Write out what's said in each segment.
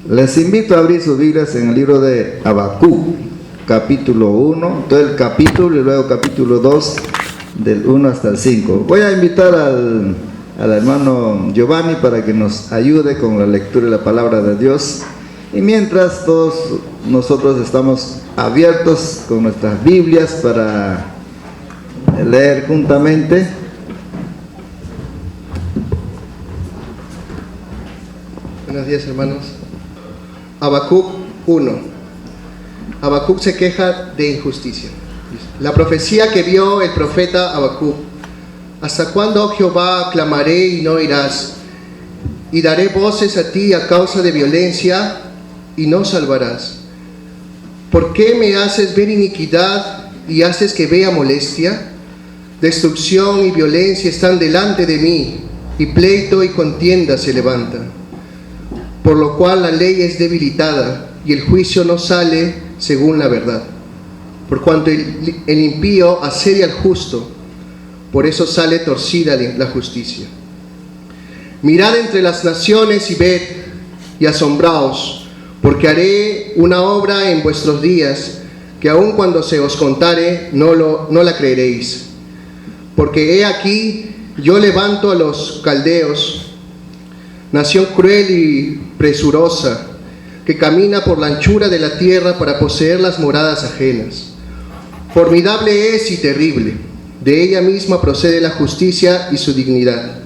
Les invito a abrir sus Biblias en el libro de Habacuc, capítulo 1, todo el capítulo y luego capítulo 2, del 1 hasta el 5. Voy a invitar al hermano Giovanni para que nos ayude con la lectura de la palabra de Dios. Y mientras todos nosotros estamos abiertos con nuestras Biblias para leer juntamente. Buenos días, hermanos. Habacuc 1. Habacuc se queja de injusticia. La profecía que vio el profeta Habacuc. ¿Hasta cuándo, oh Jehová, clamaré y no oirás? Y daré voces a ti a causa de violencia y no salvarás. ¿Por qué me haces ver iniquidad y haces que vea molestia? Destrucción y violencia están delante de mí, y pleito y contienda se levantan. Por lo cual la ley es debilitada, y el juicio no sale según la verdad. Por cuanto el impío asedia al justo, por eso sale torcida la justicia. Mirad entre las naciones y ved, y asombraos, porque haré una obra en vuestros días, que aun cuando se os contare, no la creeréis. Porque he aquí, yo levanto a los caldeos, nación cruel y presurosa, que camina por la anchura de la tierra para poseer las moradas ajenas. Formidable es y terrible, de ella misma procede la justicia y su dignidad.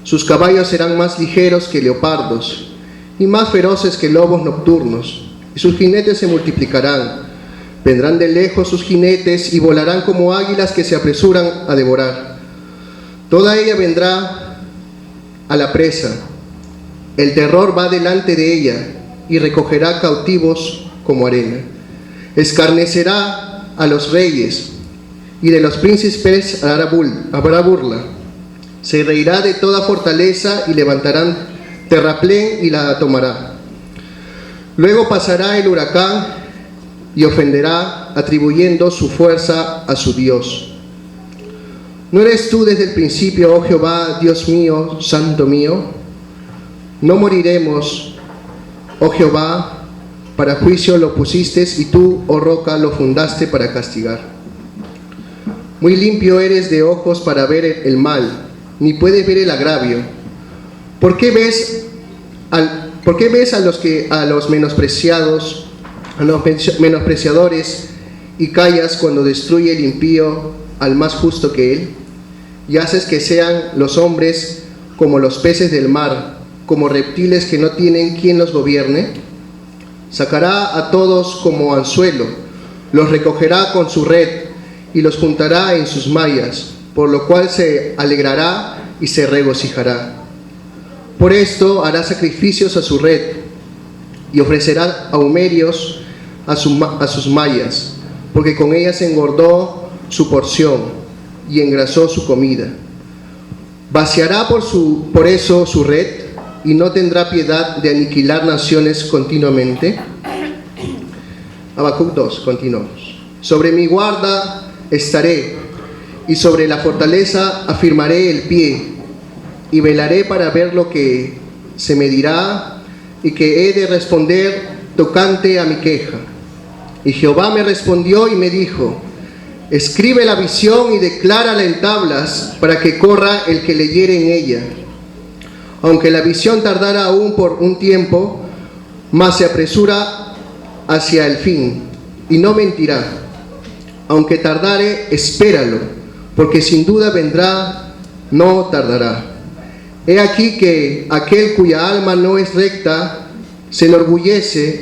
Sus caballos serán más ligeros que leopardos, y más feroces que lobos nocturnos, y sus jinetes se multiplicarán. Vendrán de lejos sus jinetes y volarán como águilas que se apresuran a devorar. Toda ella vendrá a la presa. El terror va delante de ella y recogerá cautivos como arena. Escarnecerá a los reyes y de los príncipes habrá burla. Se reirá de toda fortaleza y levantarán terraplén y la tomará. Luego pasará el huracán y ofenderá, atribuyendo su fuerza a su Dios. ¿No eres tú desde el principio, oh Jehová, Dios mío, santo mío? No moriremos, oh Jehová, para juicio lo pusiste, y tú, oh roca, lo fundaste para castigar. Muy limpio eres de ojos para ver el mal, ni puedes ver el agravio. ¿Por qué ves a los menospreciados, a los menospreciadores, y callas cuando destruye el impío al más justo que él? Y haces que sean los hombres como los peces del mar, como reptiles que no tienen quien los gobierne. Sacará a todos como anzuelo, los recogerá con su red y los juntará en sus mallas, por lo cual se alegrará y se regocijará. Por esto hará sacrificios a su red y ofrecerá ahumerios a sus mallas, porque con ellas engordó su porción y engrasó su comida. Vaciará por eso su red y no tendrá piedad de aniquilar naciones continuamente. Habacuc 2, continuamos. Sobre mi guarda estaré, y sobre la fortaleza afirmaré el pie, y velaré para ver lo que se me dirá, y que he de responder tocante a mi queja. Y Jehová me respondió y me dijo: escribe la visión y declárala en tablas, para que corra el que leyere en ella. Aunque la visión tardara aún por un tiempo, mas se apresura hacia el fin, y no mentirá. Aunque tardare, espéralo, porque sin duda vendrá, no tardará. He aquí que aquel cuya alma no es recta se enorgullece,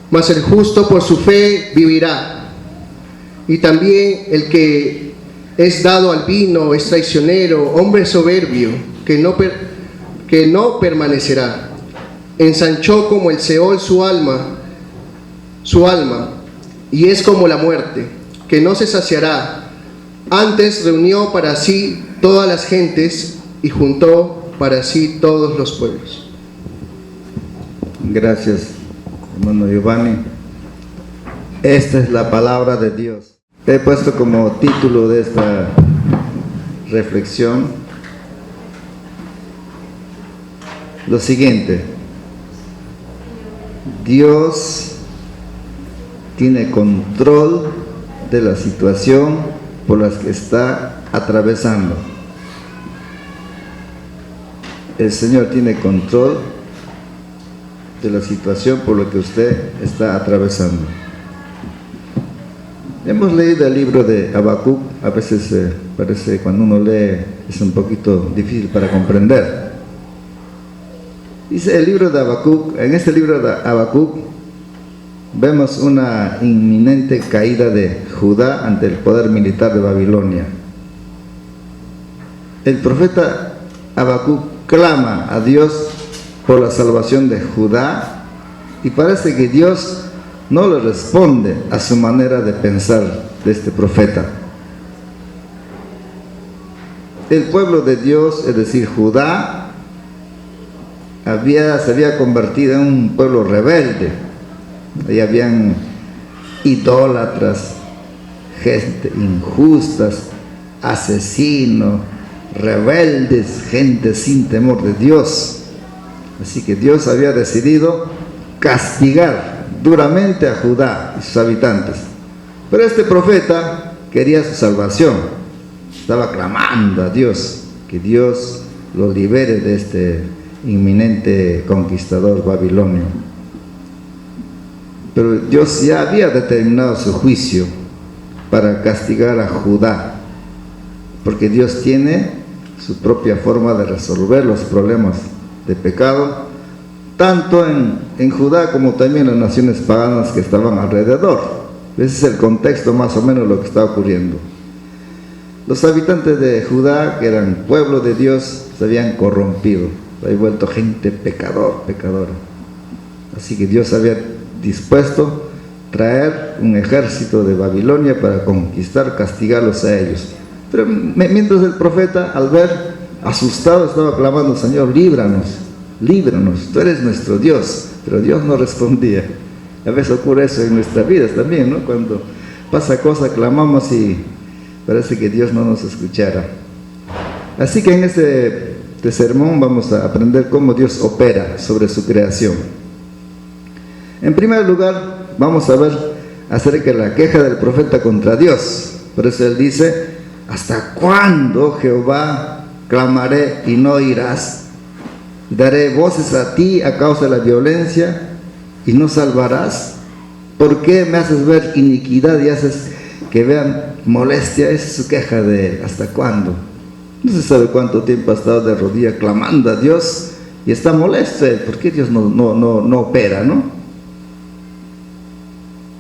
mas el justo por su fe vivirá. Y también el que es dado al vino es traicionero, hombre soberbio, que no permanecerá. Ensanchó como el Seol su alma, y es como la muerte, que no se saciará. Antes reunió para sí todas las gentes y juntó para sí todos los pueblos. Gracias, hermano Giovanni. Esta es la palabra de Dios. He puesto como título de esta reflexión lo siguiente: Dios tiene control de la situación por la que está atravesando. El Señor tiene control de la situación por la que usted está atravesando. Hemos leído el libro de Habacuc. A veces parece, cuando uno lee, es un poquito difícil para comprender. Dice el libro de Habacuc, en este libro de Habacuc vemos una inminente caída de Judá ante el poder militar de Babilonia. El profeta Habacuc clama a Dios por la salvación de Judá y parece que Dios no le responde a su manera de pensar de este profeta. El pueblo de Dios, es decir, Judá, se había convertido en un pueblo rebelde. Ahí habían idólatras, gente injustas, asesinos, rebeldes, gente sin temor de Dios. Así que Dios había decidido castigar duramente a Judá y sus habitantes. Pero este profeta quería su salvación. Estaba clamando a Dios, que Dios lo libere de este inminente conquistador babilonio. Pero Dios ya había determinado su juicio para castigar a Judá, porque Dios tiene su propia forma de resolver los problemas de pecado, tanto en Judá como también en las naciones paganas que estaban alrededor. Ese es el contexto más o menos de lo que está ocurriendo. Los habitantes de Judá, que eran pueblo de Dios, se habían corrompido, se habían vuelto gente pecadora. Así que Dios había dispuesto traer un ejército de Babilonia para conquistar, castigarlos a ellos. Pero mientras el profeta, al ver, asustado, estaba clamando: Señor, líbranos, tú eres nuestro Dios. Pero Dios no respondía. A veces ocurre eso en nuestras vidas también, ¿no? Cuando pasa cosa, clamamos y parece que Dios no nos escuchara. Así que en este sermón vamos a aprender cómo Dios opera sobre su creación. En primer lugar, vamos a ver acerca de la queja del profeta contra Dios. Por eso él dice: ¿hasta cuándo, Jehová, clamaré y no oirás? Daré voces a ti a causa de la violencia y no salvarás. ¿Por qué me haces ver iniquidad y haces que vean molestia? Esa es su queja de él. ¿Hasta cuándo? No se sabe cuánto tiempo ha estado de rodillas clamando a Dios y está molesto él. ¿Por qué Dios no opera, no?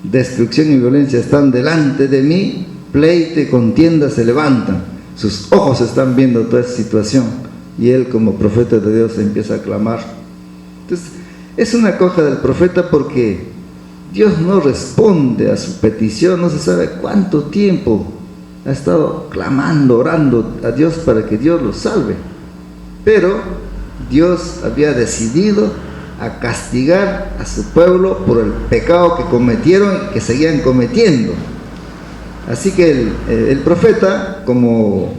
Destrucción y violencia están delante de mí, pleito y contienda se levantan. Sus ojos están viendo toda esa situación y él, como profeta de Dios, empieza a clamar. Entonces, es una queja del profeta porque Dios no responde a su petición. No se sabe cuánto tiempo ha estado clamando, orando a Dios para que Dios lo salve. Pero Dios había decidido a castigar a su pueblo por el pecado que cometieron y que seguían cometiendo. Así que el profeta, como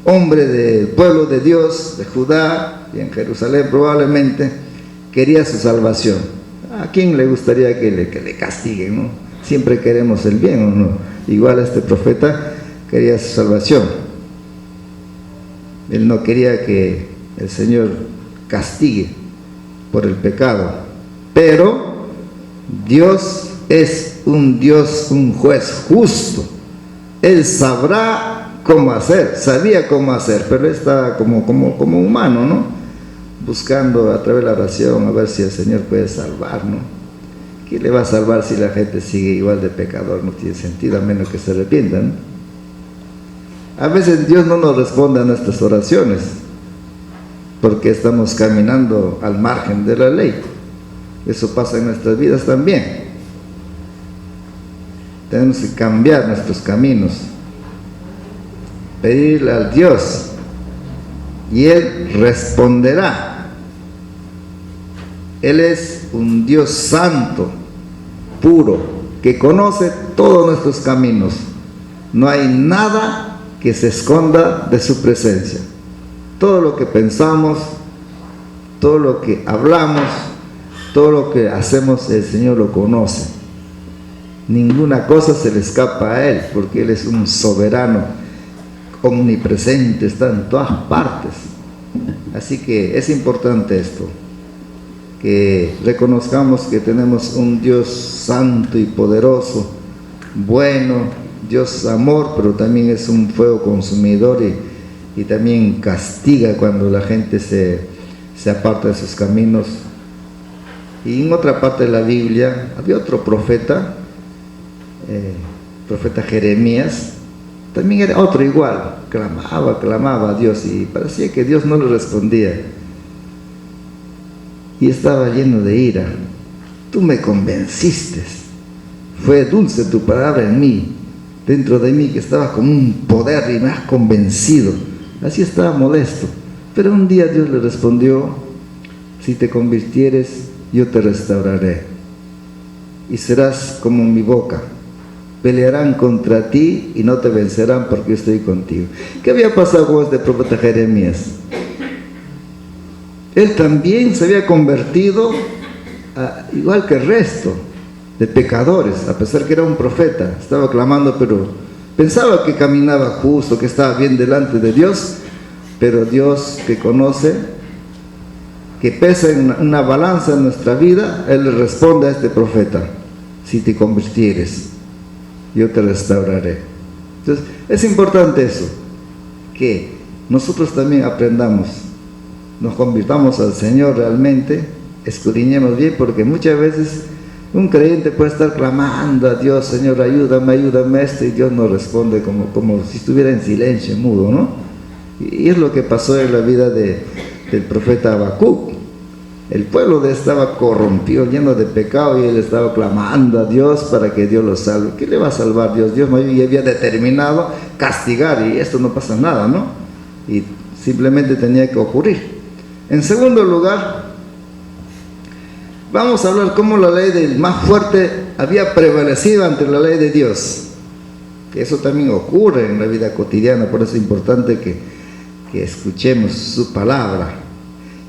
hombre del pueblo de Dios, de Judá y en Jerusalén probablemente, quería su salvación. ¿A quién le gustaría que le castiguen, no? Siempre queremos el bien, ¿o no? Igual este profeta quería su salvación. Él no quería que el Señor castigue por el pecado, pero Dios es un Dios, un juez justo. Él sabrá cómo hacer, sabía cómo hacer, pero él está como humano, ¿no? Buscando a través de la oración a ver si el Señor puede salvar, ¿no? ¿Quién le va a salvar si la gente sigue igual de pecador? No tiene sentido, a menos que se arrepientan. A veces Dios no nos responde a nuestras oraciones porque estamos caminando al margen de la ley. Eso pasa en nuestras vidas también. Tenemos que cambiar nuestros caminos, pedirle al Dios y Él responderá. Él es un Dios santo, puro, que conoce todos nuestros caminos. No hay nada que se esconda de su presencia. Todo lo que pensamos, todo lo que hablamos, Todo lo que hacemos el Señor lo conoce. Ninguna cosa se le escapa a Él, porque Él es un soberano, omnipresente, está en todas partes. Así que es importante esto, que reconozcamos que tenemos un Dios santo y poderoso, bueno, Dios amor, pero también es un fuego consumidor y también castiga cuando la gente se aparta de sus caminos. Y en otra parte de la Biblia había otro profeta, profeta Jeremías, también era otro igual, clamaba a Dios y parecía que Dios no le respondía. Y estaba lleno de ira. Tú me convenciste, fue dulce tu palabra en mí, dentro de mí que estaba como un poder y me has convencido. Así estaba molesto. Pero un día Dios le respondió: si te convirtieres, yo te restauraré y serás como mi boca. Pelearán contra ti y no te vencerán porque yo estoy contigo. ¿Qué había pasado con este profeta Jeremías? Él también se había convertido igual que el resto de pecadores, a pesar que era un profeta, estaba clamando, pero pensaba que caminaba justo, que estaba bien delante de Dios, pero Dios, que conoce, que pesa en una balanza en nuestra vida, Él le responde a este profeta: si te convirtieres, yo te restauraré. Entonces, es importante eso, que nosotros también aprendamos, nos convirtamos al Señor realmente, escudriñemos bien, porque muchas veces un creyente puede estar clamando a Dios: Señor, ayúdame, ayúdame esto, y Dios no responde, como si estuviera en silencio, mudo, ¿no? Y es lo que pasó en la vida del profeta Habacuc. El pueblo estaba corrompido, lleno de pecado, y él estaba clamando a Dios para que Dios lo salve. ¿Qué le va a salvar Dios? Dios ya había determinado castigar, y esto no pasa nada, ¿no? Y simplemente tenía que ocurrir. En segundo lugar, vamos a hablar cómo la ley del más fuerte había prevalecido ante la ley de Dios. Que eso también ocurre en la vida cotidiana, por eso es importante que escuchemos su palabra.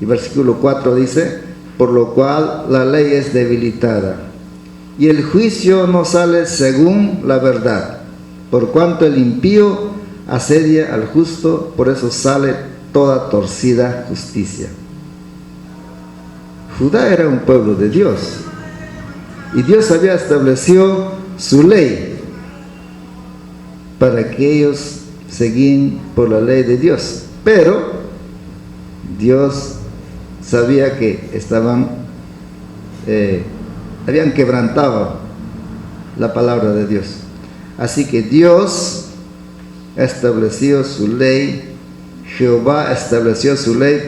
Y versículo 4 dice: por lo cual la ley es debilitada, y el juicio no sale según la verdad, por cuanto el impío asedia al justo, por eso sale toda torcida justicia. Judá era un pueblo de Dios, y Dios había establecido su ley para que ellos seguían por la ley de Dios, pero Dios sabía que habían quebrantado la palabra de Dios. Así que Dios estableció su ley, Jehová estableció su ley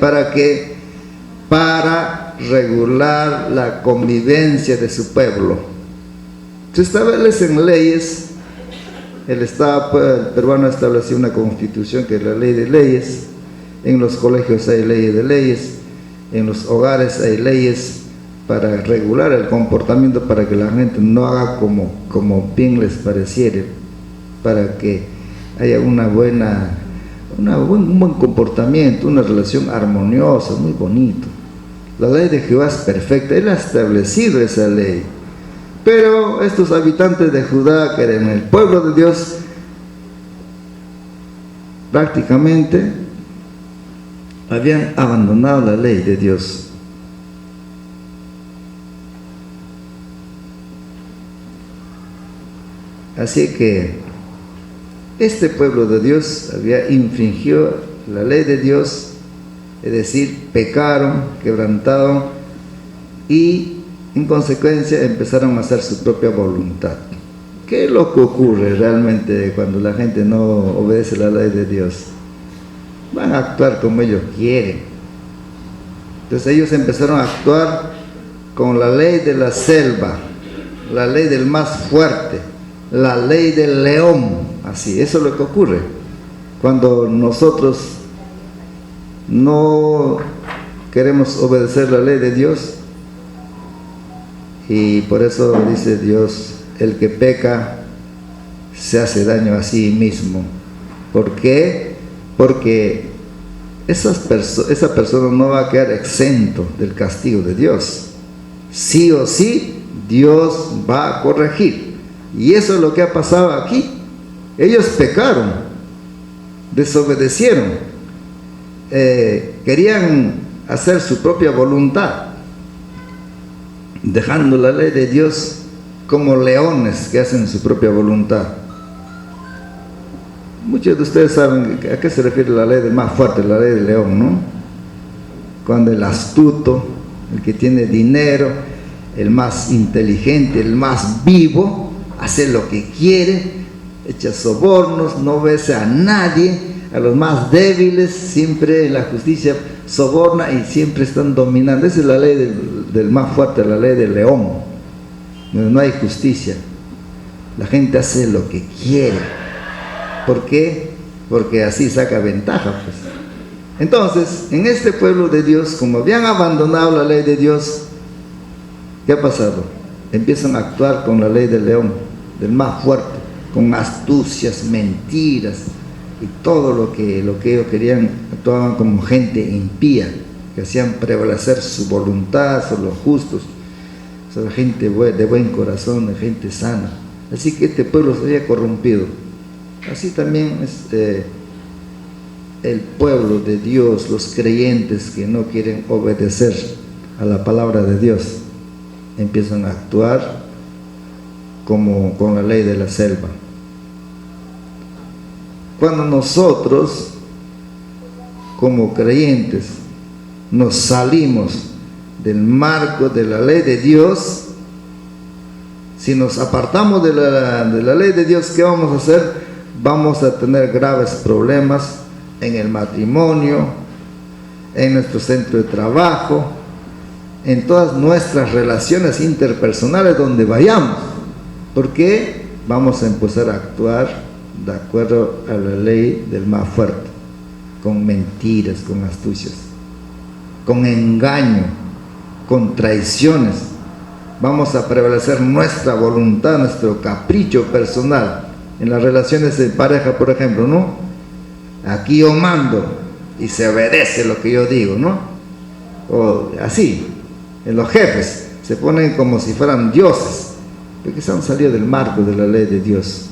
para regular la convivencia de su pueblo. Se establecen leyes. El peruano estableció una constitución que es la ley de leyes. En los colegios hay leyes de leyes, en los hogares hay leyes para regular el comportamiento, para que la gente no haga como bien les pareciere, para que haya un buen comportamiento, una relación armoniosa, muy bonito. La ley de Jehová es perfecta, Él ha establecido esa ley. Pero estos habitantes de Judá, que eran el pueblo de Dios, prácticamente habían abandonado la ley de Dios. Así que este pueblo de Dios había infringido la ley de Dios, es decir, pecaron, quebrantaron y en consecuencia empezaron a hacer su propia voluntad. ¿Qué es lo que ocurre realmente cuando la gente no obedece la ley de Dios? Van a actuar como ellos quieren. Entonces ellos empezaron a actuar con la ley de la selva, la ley del más fuerte, la ley del león. Así, eso es lo que ocurre cuando nosotros no queremos obedecer la ley de Dios. Y por eso dice Dios: el que peca se hace daño a sí mismo. ¿Por qué? Porque esa persona no va a quedar exento del castigo de Dios. sí o sí Dios va a corregir. Y eso es lo que ha pasado aquí. Ellos pecaron, desobedecieron, querían hacer su propia voluntad, dejando la ley de Dios como leones que hacen su propia voluntad. Muchos de ustedes saben a qué se refiere la ley del más fuerte, la ley del león, ¿no? Cuando el astuto, el que tiene dinero, el más inteligente, el más vivo, hace lo que quiere, echa sobornos, no obedece a nadie, a los más débiles, siempre la justicia soborna y siempre están dominando. Esa es la ley del más fuerte, la ley del león, donde no hay justicia. La gente hace lo que quiere. ¿Por qué? Porque así saca ventaja, pues. Entonces, en este pueblo de Dios, como habían abandonado la ley de Dios, ¿qué ha pasado? Empiezan a actuar con la ley del león, del más fuerte, con astucias, mentiras y todo lo que ellos querían. Actuaban como gente impía, que hacían prevalecer su voluntad sobre los justos, sobre gente de buen corazón, de gente sana. Así que este pueblo se había corrompido. Así también el pueblo de Dios, los creyentes que no quieren obedecer a la palabra de Dios, empiezan a actuar como con la ley de la selva. Cuando nosotros, como creyentes, nos salimos del marco de la ley de Dios, si nos apartamos de la ley de Dios, ¿qué vamos a hacer? Vamos a tener graves problemas en el matrimonio, en nuestro centro de trabajo, en todas nuestras relaciones interpersonales donde vayamos, porque vamos a empezar a actuar de acuerdo a la ley del más fuerte, con mentiras, con astucias, con engaño, con traiciones. Vamos a prevalecer nuestra voluntad, nuestro capricho personal. En las relaciones de pareja, por ejemplo, ¿no? Aquí yo mando y se obedece lo que yo digo, ¿no? O así, en los jefes se ponen como si fueran dioses, porque se han salido del marco de la ley de Dios.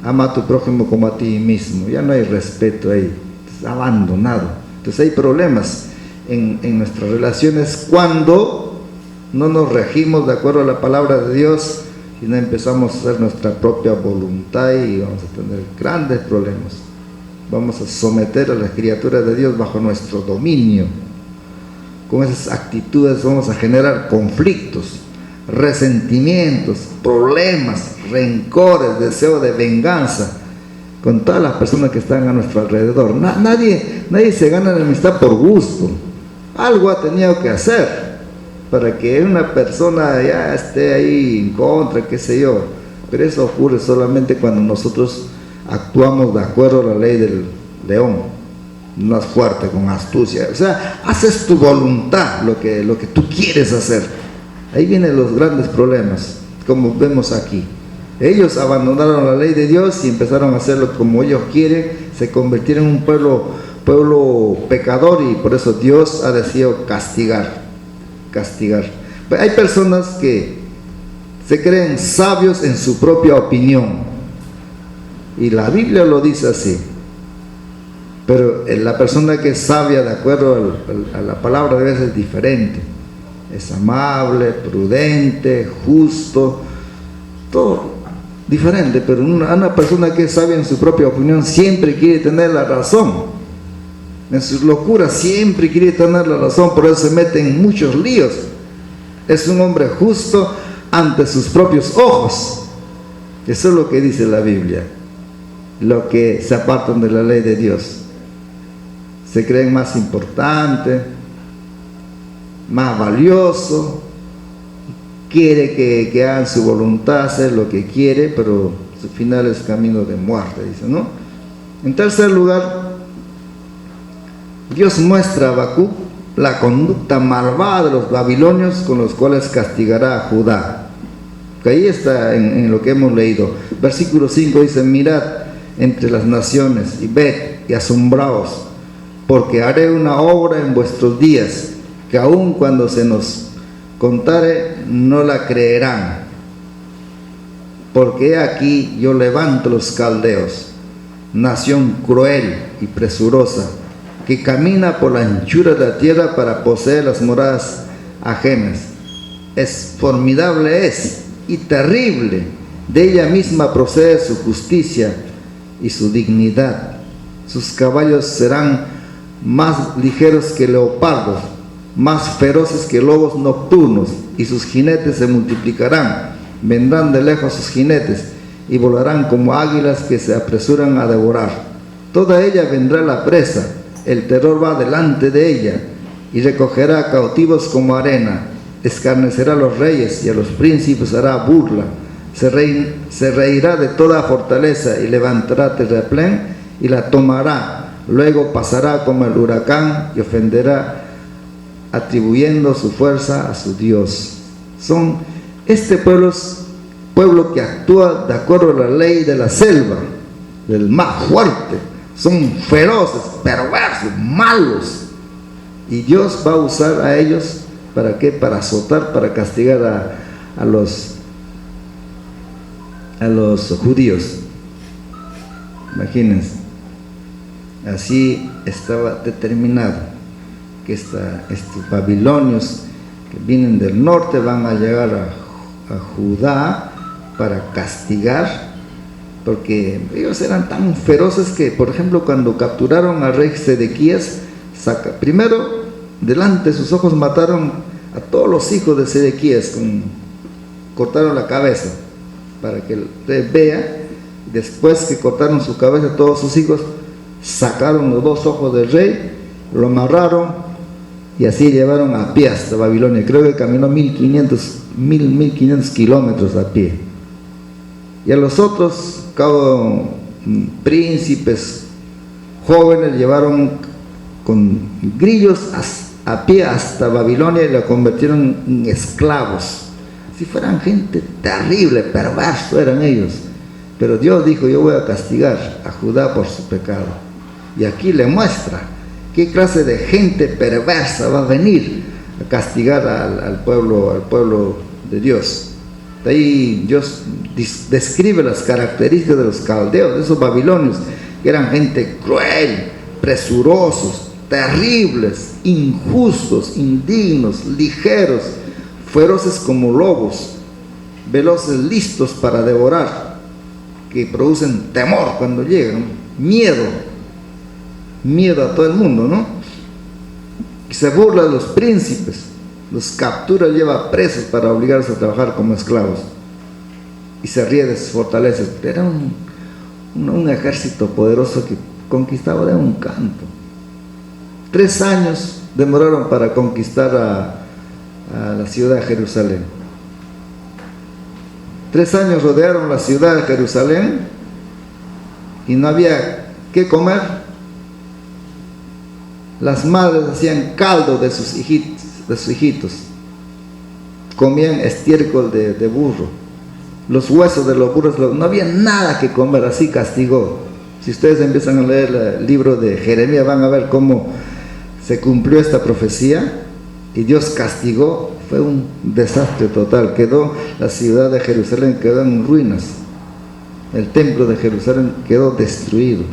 Ama a tu prójimo como a ti mismo. Ya no hay respeto ahí, es abandonado. Entonces hay problemas en nuestras relaciones cuando no nos regimos de acuerdo a la palabra de Dios, y no empezamos a hacer nuestra propia voluntad, y vamos a tener grandes problemas. Vamos a someter a las criaturas de Dios bajo nuestro dominio. Con esas actitudes vamos a generar conflictos, resentimientos, problemas, rencores, deseo de venganza con todas las personas que están a nuestro alrededor. Nadie se gana la amistad por gusto. Algo ha tenido que hacer para que una persona ya esté ahí en contra, qué sé yo. Pero eso ocurre solamente cuando nosotros actuamos de acuerdo a la ley del león, más fuerte, con astucia. O sea, haces tu voluntad, lo que tú quieres hacer. Ahí vienen los grandes problemas, como vemos aquí. Ellos abandonaron la ley de Dios y empezaron a hacerlo como ellos quieren. Se convirtieron en un pueblo pecador, y por eso Dios ha decidido castigar. Pero hay personas que se creen sabios en su propia opinión, y la Biblia lo dice así. Pero la persona que es sabia de acuerdo a la palabra de Dios es diferente. Es amable, prudente, justo, todo diferente. Pero una persona que es sabia en su propia opinión siempre quiere tener la razón. En sus locuras siempre quiere tener la razón, por eso se mete en muchos líos. Es un hombre justo ante sus propios ojos. Eso es lo que dice la Biblia. Lo que se apartan de la ley de Dios, se creen más importante, más valioso, quiere que hagan su voluntad, hacer lo que quiere, pero su final es camino de muerte, dice, ¿no? En tercer lugar, Dios muestra a Habacuc la conducta malvada de los babilonios, con los cuales castigará a Judá. Que ahí está en lo que hemos leído. Versículo 5 dice: mirad entre las naciones y ved y asombraos, porque haré una obra en vuestros días, que aun cuando se nos contare no la creerán, porque he aquí yo levanto los caldeos, nación cruel y presurosa, que camina por la anchura de la tierra para poseer las moradas ajenas. Formidable es y terrible, de ella misma procede su justicia y su dignidad. Sus caballos serán más ligeros que leopardos, más feroces que lobos nocturnos, y sus jinetes se multiplicarán. Vendrán de lejos sus jinetes y volarán como águilas que se apresuran a devorar. Toda ella vendrá la presa, el terror va delante de ella, y recogerá cautivos como arena. Escarnecerá a los reyes y a los príncipes hará burla. Se reirá de toda fortaleza y levantará terraplén y la tomará. Luego pasará como el huracán y ofenderá, atribuyendo su fuerza a su Dios. Este pueblo es pueblo que actúa de acuerdo a la ley de la selva, del más fuerte. Son feroces, perversos, malos. Y Dios va a usar a ellos, ¿para qué? Para azotar, para castigar a los judíos. Imagínense. Así estaba determinado que estos babilonios que vienen del norte van a llegar a Judá para castigar, porque ellos eran tan feroces que, por ejemplo, cuando capturaron al rey Sedequías, primero delante de sus ojos mataron a todos los hijos de Sedequías, cortaron la cabeza para que el rey vea. Después que cortaron su cabeza a todos sus hijos, sacaron los dos ojos del rey, lo amarraron y así llevaron a pie hasta Babilonia. Creo que caminó 1500 kilómetros a pie. Y a los otros príncipes jóvenes llevaron con grillos a pie hasta Babilonia y la convirtieron en esclavos. Si fueran gente terrible, perverso eran ellos. Pero Dios dijo: yo voy a castigar a Judá por su pecado. Y aquí le muestra qué clase de gente perversa va a venir a castigar al pueblo de Dios. De ahí Dios describe las características de los caldeos, de esos babilonios, que eran gente cruel, presurosos, terribles, injustos, indignos, ligeros, feroces como lobos, veloces, listos para devorar, que producen temor cuando llegan, miedo a todo el mundo, ¿no? Y se burla de los príncipes, los captura, lleva presos para obligarlos a trabajar como esclavos, y se ríe de sus fortalezas. Era un ejército poderoso que conquistaba de un canto. 3 años demoraron para conquistar a la ciudad de Jerusalén. 3 años rodearon la ciudad de Jerusalén y no había qué comer. Las madres hacían caldo de sus hijitos, comían estiércol de burro, los huesos de los burros, no había nada que comer. Así castigó. Si ustedes empiezan a leer el libro de Jeremías, van a ver cómo se cumplió esta profecía y Dios castigó. Fue un desastre total. La ciudad de Jerusalén quedó en ruinas. El templo de Jerusalén quedó destruido.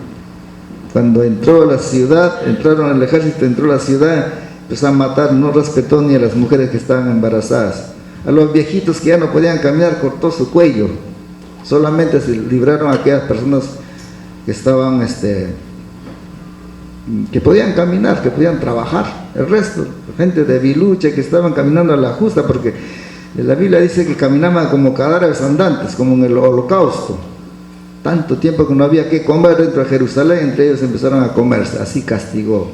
Cuando entró a la ciudad, entraron el ejército, entró a la ciudad, empezó a matar, no respetó ni a las mujeres que estaban embarazadas. A los viejitos que ya no podían caminar, cortó su cuello. Solamente se libraron a aquellas personas que estaban, que podían caminar, que podían trabajar. El resto, gente debilucha que estaban caminando a la justa, porque la Biblia dice que caminaban como cadáveres andantes, como en el holocausto. Tanto tiempo que no había que comer dentro de Jerusalén, entre ellos empezaron a comerse. Así castigó.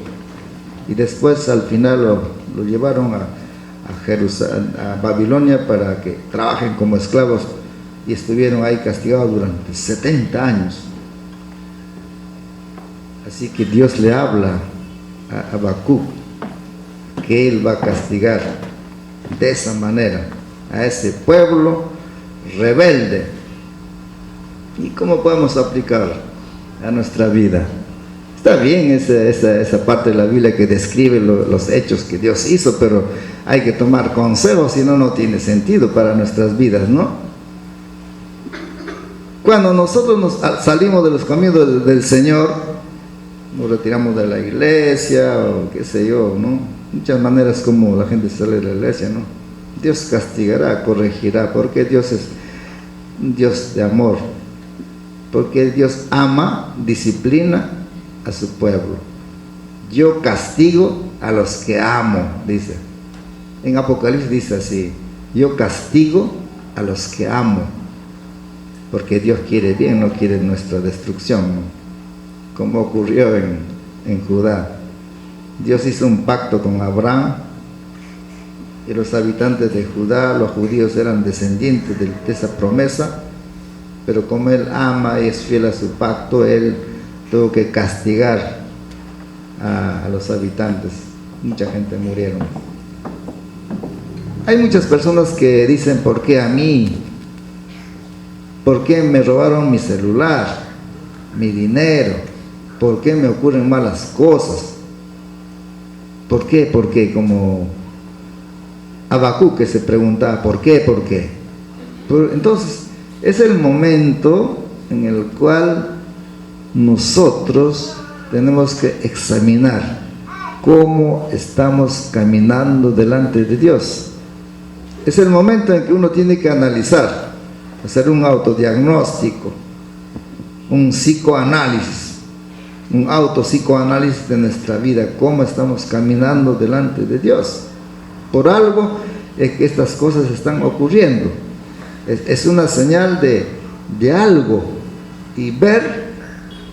Y después al final lo llevaron a Babilonia para que trabajen como esclavos, y estuvieron ahí castigados durante 70 años. Así que Dios le habla a Habacuc que él va a castigar de esa manera a ese pueblo rebelde. ¿Y cómo podemos aplicar a nuestra vida? Está bien esa parte de la Biblia que describe los hechos que Dios hizo, pero hay que tomar consejos, si no, no tiene sentido para nuestras vidas, ¿no? Cuando nosotros salimos de los caminos del Señor, nos retiramos de la iglesia, o qué sé yo, ¿no? Muchas maneras como la gente sale de la iglesia, ¿no? Dios castigará, corregirá, porque Dios es un Dios de amor, porque Dios ama, disciplina a su pueblo. Yo castigo a los que amo, dice. En Apocalipsis dice así: yo castigo a los que amo, porque Dios quiere bien, no quiere nuestra destrucción, ¿no? Como ocurrió en Judá. Dios hizo un pacto con Abraham, y los habitantes de Judá, los judíos, eran descendientes de esa promesa, pero como Él ama y es fiel a su pacto, Él tuvo que castigar a los habitantes. Mucha gente murieron. Hay muchas personas que dicen: ¿por qué a mí? ¿Por qué me robaron mi celular, mi dinero? ¿Por qué me ocurren malas cosas? ¿Por qué? ¿Por qué? Como Habacuc, que se preguntaba: ¿por qué? ¿Por qué? Entonces, es el momento en el cual nosotros tenemos que examinar cómo estamos caminando delante de Dios. Es el momento en que uno tiene que analizar, hacer un autodiagnóstico, un psicoanálisis, un autopsicoanálisis de nuestra vida, cómo estamos caminando delante de Dios. Por algo es que estas cosas están ocurriendo. Es una señal de algo, y ver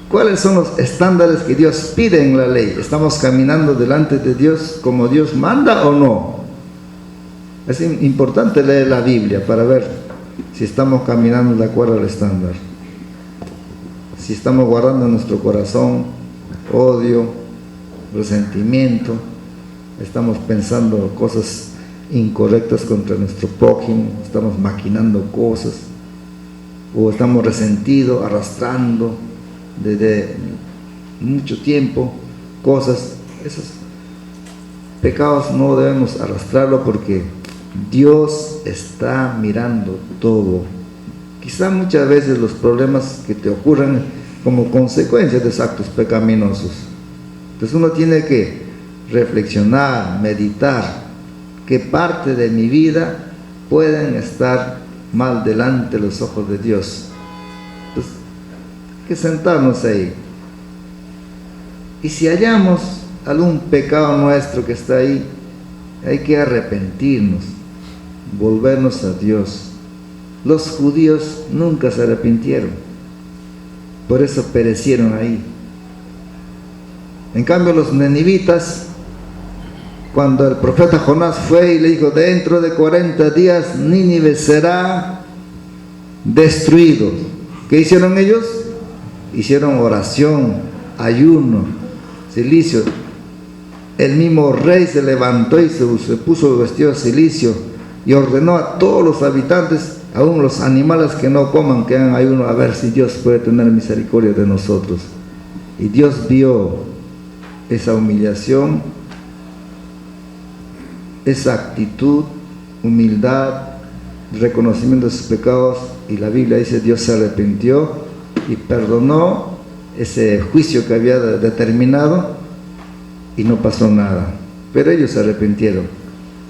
cuáles son los estándares que Dios pide en la ley. ¿Estamos caminando delante de Dios como Dios manda o no? Es importante leer la Biblia para ver si estamos caminando de acuerdo al estándar. Si estamos guardando en nuestro corazón odio, resentimiento, estamos pensando cosas incorrectas contra nuestro prójimo, estamos maquinando cosas, o estamos resentidos, arrastrando desde mucho tiempo cosas. Esos pecados no debemos arrastrarlo, porque Dios está mirando todo. Quizá muchas veces los problemas que te ocurren como consecuencia de esos actos pecaminosos. Entonces uno tiene que reflexionar, meditar, qué parte de mi vida pueden estar mal delante de los ojos de Dios. Entonces, hay que sentarnos ahí. Y si hallamos algún pecado nuestro que está ahí, hay que arrepentirnos, volvernos a Dios. Los judíos nunca se arrepintieron, por eso perecieron ahí. En cambio, los ninivitas, cuando el profeta Jonás fue y le dijo: dentro de 40 días Nínive será destruido, ¿qué hicieron ellos? Hicieron oración, ayuno, cilicio. El mismo rey se levantó y se puso el vestido de cilicio y ordenó a todos los habitantes, aún los animales, que no coman, que hagan ayuno, a ver si Dios puede tener misericordia de nosotros. Y Dios vio esa humillación, esa actitud, humildad, reconocimiento de sus pecados, y la Biblia dice: Dios se arrepintió y perdonó ese juicio que había determinado, y no pasó nada, pero ellos se arrepintieron.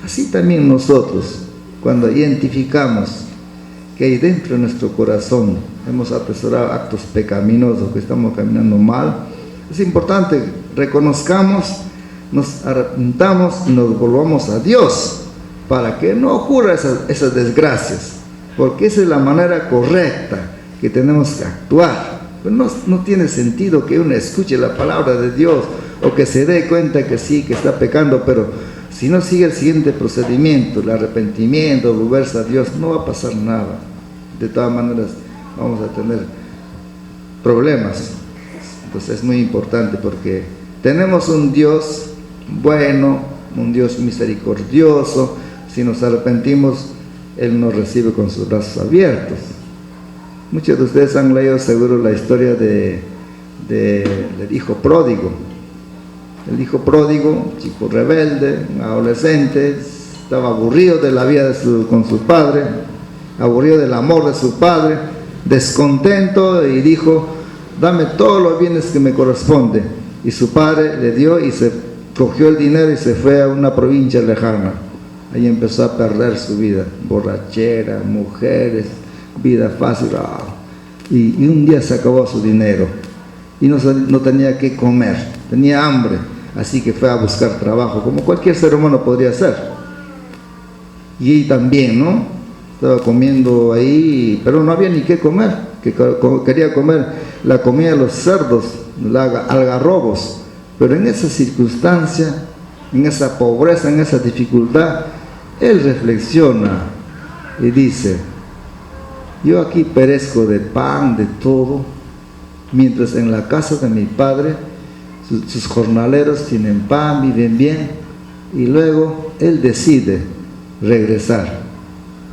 Así también nosotros, cuando identificamos que hay dentro de nuestro corazón hemos atesorado actos pecaminosos, que estamos caminando mal, es importante reconozcamos, nos arrepintamos y nos volvamos a Dios, para que no ocurra esas desgracias, porque esa es la manera correcta que tenemos que actuar. Pero no tiene sentido que uno escuche la palabra de Dios, o que se dé cuenta que sí, que está pecando, pero si no sigue el siguiente procedimiento, el arrepentimiento, volverse a Dios, no va a pasar nada. De todas maneras vamos a tener problemas. Entonces es muy importante, porque tenemos un Dios bueno, un Dios misericordioso. Si nos arrepentimos, Él nos recibe con sus brazos abiertos. Muchos de ustedes han leído seguro la historia de del hijo pródigo. El hijo pródigo, chico rebelde, un adolescente, estaba aburrido de la vida con su padre, aburrido del amor de su padre, descontento, y dijo: dame todos los bienes que me corresponden. Y su padre le dio y se cogió el dinero y se fue a una provincia lejana. Ahí empezó a perder su vida, borrachera, mujeres, vida fácil. Y un día se acabó su dinero y no tenía que comer, tenía hambre, así que fue a buscar trabajo, como cualquier ser humano podría hacer. Y también, ¿no? Estaba comiendo ahí, pero no había ni qué comer, que quería comer la comida de los cerdos, algarrobos. Pero en esa circunstancia, en esa pobreza, en esa dificultad, él reflexiona y dice: yo aquí perezco de pan, de todo, mientras en la casa de mi padre sus jornaleros tienen pan, viven bien. Y luego él decide regresar.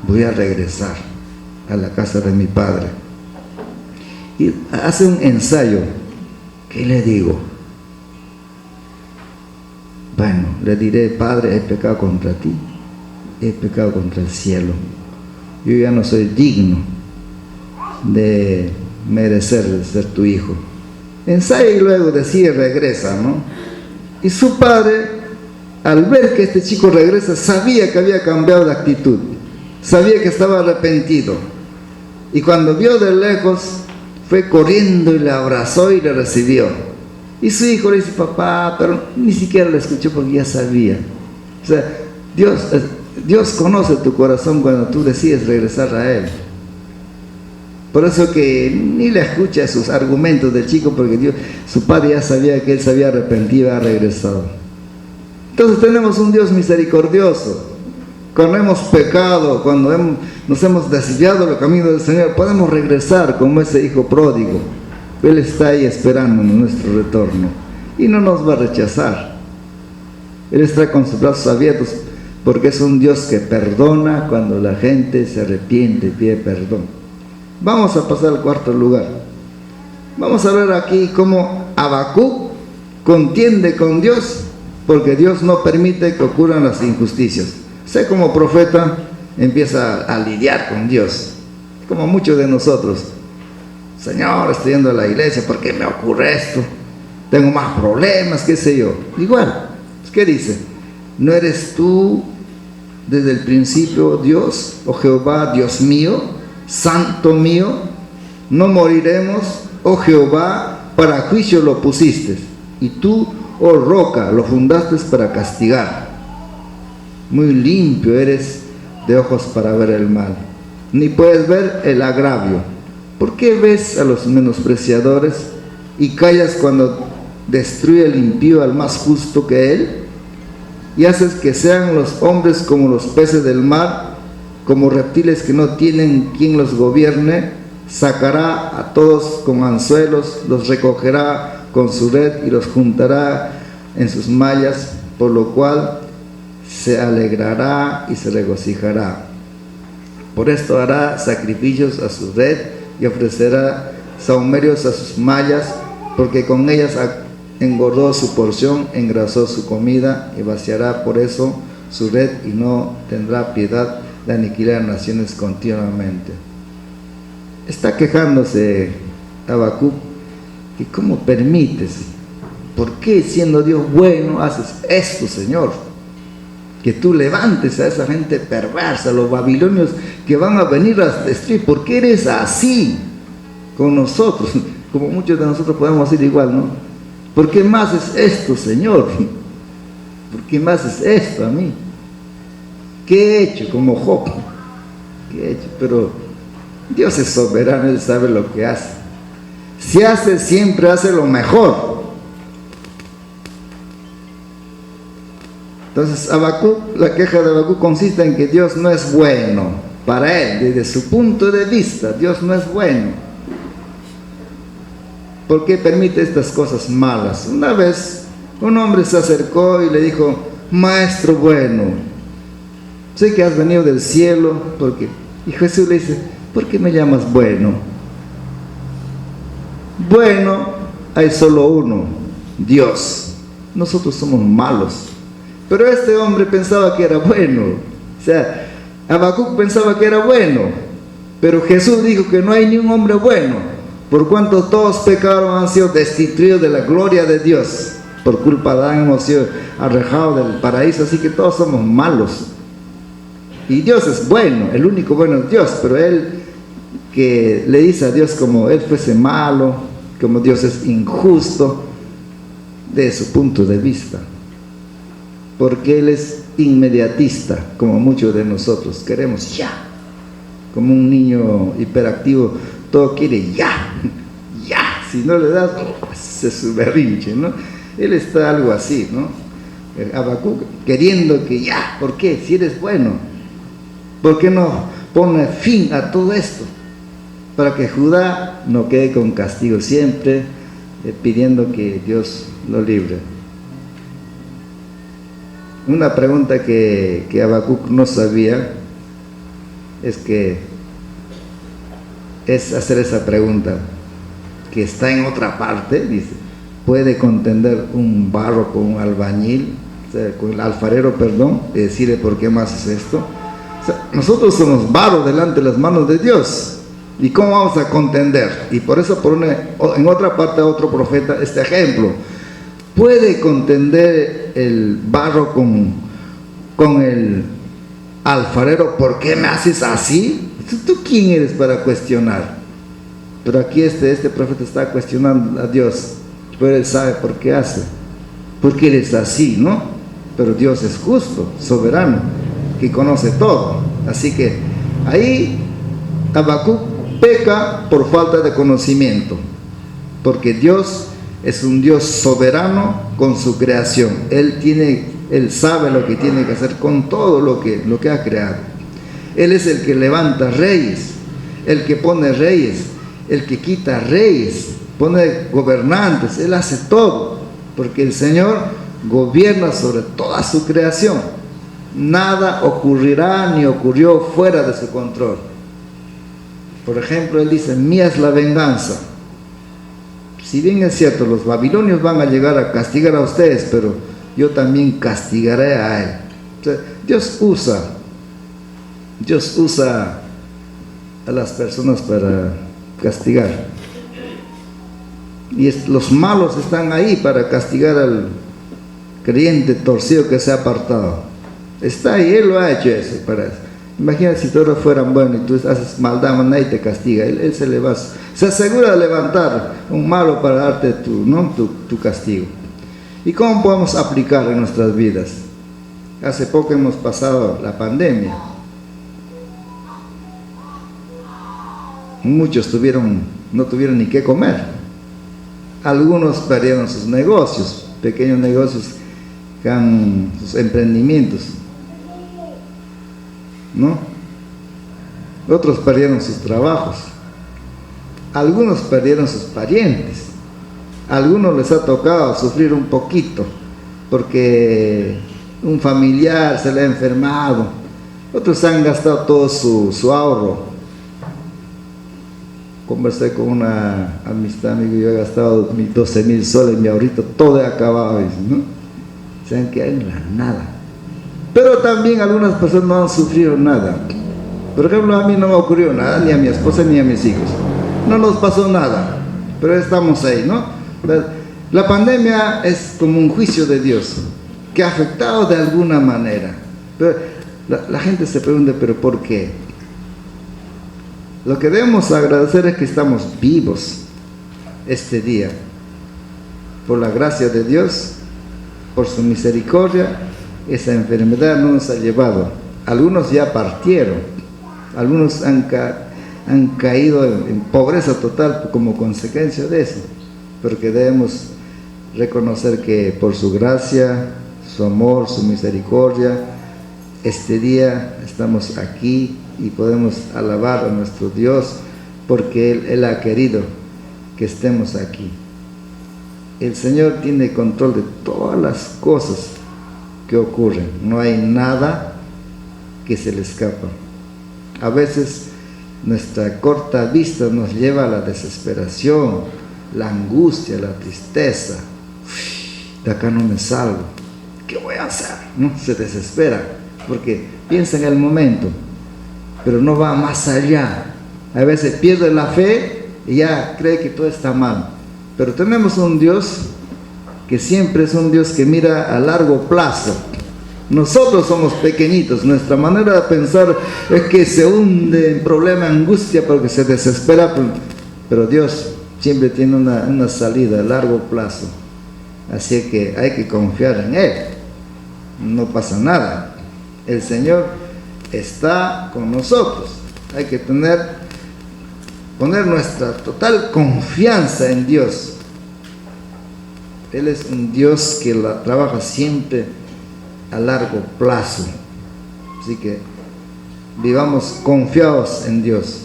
Voy a regresar a la casa de mi padre. Y hace un ensayo. ¿Qué le digo? Bueno, le diré: Padre, he pecado contra ti, he pecado contra el cielo, yo ya no soy digno de merecer ser tu hijo. Ensaya y luego decide, regresa, ¿no? Y su padre, al ver que este chico regresa, sabía que había cambiado de actitud, sabía que estaba arrepentido, y cuando vio de lejos, fue corriendo y le abrazó y le recibió. Y su hijo le dice: papá, pero ni siquiera le escuchó porque ya sabía. O sea, Dios conoce tu corazón cuando tú decides regresar a Él. Por eso que ni le escucha sus argumentos del chico, porque su padre ya sabía que él se había arrepentido y había regresado. Entonces tenemos un Dios misericordioso. Cuando hemos pecado, cuando nos hemos desviado del camino del Señor, podemos regresar como ese hijo pródigo. Él está ahí esperando nuestro retorno y no nos va a rechazar. Él está con sus brazos abiertos, porque es un Dios que perdona cuando la gente se arrepiente y pide perdón. Vamos a pasar al cuarto lugar. Vamos a ver aquí cómo Habacuc contiende con Dios, porque Dios no permite que ocurran las injusticias. Sé, como profeta empieza a lidiar con Dios, como muchos de nosotros. Señor, estoy yendo a la iglesia, ¿por qué me ocurre esto? Tengo más problemas, qué sé yo. Igual, ¿qué dice? ¿No eres tú desde el principio Dios, oh Jehová, Dios mío, santo mío? No moriremos, oh Jehová, para juicio lo pusiste, y tú, oh roca, lo fundaste para castigar. Muy limpio eres de ojos para ver el mal, ni puedes ver el agravio. ¿Por qué ves a los menospreciadores y callas cuando destruye el impío al más justo que él? Y haces que sean los hombres como los peces del mar, como reptiles que no tienen quien los gobierne. Sacará a todos con anzuelos, los recogerá con su red y los juntará en sus mallas, por lo cual se alegrará y se regocijará. Por esto hará sacrificios a su red y ofrecerá sahumerios a sus mallas, porque con ellas engordó su porción, engrasó su comida, y vaciará por eso su red, y no tendrá piedad de aniquilar naciones continuamente. Está quejándose Habacuc, que cómo permites, ¿por qué siendo Dios bueno haces esto, Señor? Que tú levantes a esa gente perversa, los babilonios que van a venir a destruir. ¿Por qué eres así con nosotros? Como muchos de nosotros podemos decir igual, ¿no? ¿Por qué me haces esto, Señor? ¿Por qué me haces esto a mí? ¿Qué he hecho? Como Job. ¿Qué he hecho? Pero Dios es soberano, Él sabe lo que hace. Si hace, siempre hace lo mejor. Entonces, Habacuc, la queja de Habacuc consiste en que Dios no es bueno para él, desde su punto de vista. Dios no es bueno. ¿Por qué permite estas cosas malas? Una vez un hombre se acercó y le dijo: maestro bueno, sé que has venido del cielo, porque... Y Jesús le dice: ¿por qué me llamas bueno? Bueno hay solo uno, Dios. Nosotros somos malos. Pero este hombre pensaba que era bueno. O sea, Habacuc pensaba que era bueno. Pero Jesús dijo que no hay ni un hombre bueno, por cuanto todos pecaron, han sido destituidos de la gloria de Dios. Por culpa de Adán hemos sido arrojados del paraíso, así que todos somos malos. Y Dios es bueno, el único bueno es Dios, pero él que le dice a Dios como él fuese malo, como Dios es injusto, de su punto de vista. Porque él es inmediatista, como muchos de nosotros, queremos ya. Como un niño hiperactivo, todo quiere ya, ya. Si no le das, se su berrinche, ¿no? Él está algo así, ¿no? Habacuc queriendo que ya, ¿por qué? Si eres bueno, ¿por qué no pone fin a todo esto? Para que Judá no quede con castigo siempre, pidiendo que Dios lo libre. Una pregunta que Habacuc no sabía es hacer esa pregunta, que está en otra parte, dice, ¿puede contender un barro con un albañil, o sea, con el alfarero, perdón, y decirle por qué más es esto? O sea, nosotros somos barro delante de las manos de Dios, ¿y cómo vamos a contender? Y por eso pone en otra parte a otro profeta este ejemplo. ¿Puede contender el barro con el alfarero? ¿Por qué me haces así? ¿Tú quién eres para cuestionar? Pero aquí este profeta está cuestionando a Dios, pero él sabe por qué hace, porque eres así, ¿no? Pero Dios es justo, soberano, que conoce todo. Así que ahí Habacuc peca por falta de conocimiento, porque Dios es un Dios soberano con su creación. Él sabe lo que tiene que hacer con todo lo que ha creado. Él es el que levanta reyes, el que pone reyes, el que quita reyes, pone gobernantes. Él hace todo, porque el Señor gobierna sobre toda su creación. Nada ocurrirá ni ocurrió fuera de su control. Por ejemplo, Él dice, mía es la venganza. Si bien es cierto, los babilonios van a llegar a castigar a ustedes, pero yo también castigaré a él. O sea, Dios usa a las personas para castigar. Y los malos están ahí para castigar al creyente torcido que se ha apartado. Está ahí, Él lo ha hecho eso para eso. Imagina si todos fueran buenos y tú haces maldad, nadie te castiga. Él se asegura de levantar un malo para darte tu castigo. ¿Y cómo podemos aplicar en nuestras vidas? Hace poco hemos pasado la pandemia. Muchos no tuvieron ni qué comer. Algunos perdieron sus negocios, pequeños negocios, sus emprendimientos, ¿no? Otros perdieron sus trabajos. Algunos perdieron sus parientes. A algunos les ha tocado sufrir un poquito porque un familiar se le ha enfermado. Otros han gastado todo su ahorro. Conversé con una amistad, amigo, yo he gastado 12,000 soles, mi ahorrito todo he acabado, ¿no? Se han quedado en la nada. Pero también algunas personas no han sufrido nada. Por ejemplo, a mí no me ocurrió nada, ni a mi esposa ni a mis hijos. No nos pasó nada, pero estamos ahí, ¿no? La pandemia es como un juicio de Dios que ha afectado de alguna manera. Pero la gente se pregunta, ¿pero por qué? Lo que debemos agradecer es que estamos vivos este día, por la gracia de Dios, por su misericordia. Esa enfermedad no nos ha llevado. Algunos ya partieron, algunos han caído en pobreza total como consecuencia de eso, pero que debemos reconocer que por su gracia, su amor, su misericordia, este día estamos aquí y podemos alabar a nuestro Dios porque Él ha querido que estemos aquí. El Señor tiene control de todas las cosas que ocurren. No hay nada que se le escapa. A veces nuestra corta vista nos lleva a la desesperación, la angustia, la tristeza. De acá no me salgo, ¿qué voy a hacer? ¿No? Se desespera porque piensa en el momento, pero no va más allá. A veces pierde la fe y ya cree que todo está mal. Pero tenemos un Dios que siempre es un Dios que mira a largo plazo. Nosotros somos pequeñitos, nuestra manera de pensar es que se hunde en problema, angustia, porque se desespera, pero Dios siempre tiene una salida a largo plazo. Así que hay que confiar en Él, no pasa nada, el Señor está con nosotros. Hay que poner nuestra total confianza en Dios. Él es un Dios que trabaja siempre a largo plazo. Así que vivamos confiados en Dios.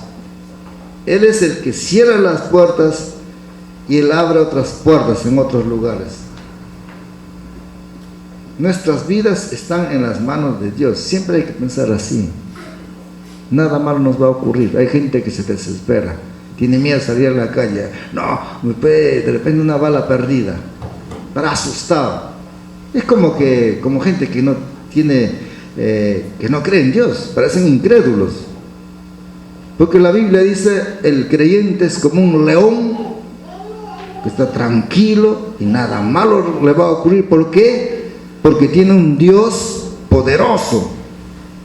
Él es el que cierra las puertas y Él abre otras puertas en otros lugares. Nuestras vidas están en las manos de Dios. Siempre hay que pensar así. Nada malo nos va a ocurrir. Hay gente que se desespera, tiene miedo de salir a la calle. No, me puede de repente una bala perdida. Para asustado. Es como gente que no tiene, que no cree en Dios. Parecen incrédulos. Porque la Biblia dice, el creyente es como un león que está tranquilo y nada malo le va a ocurrir. ¿Por qué? Porque tiene un Dios poderoso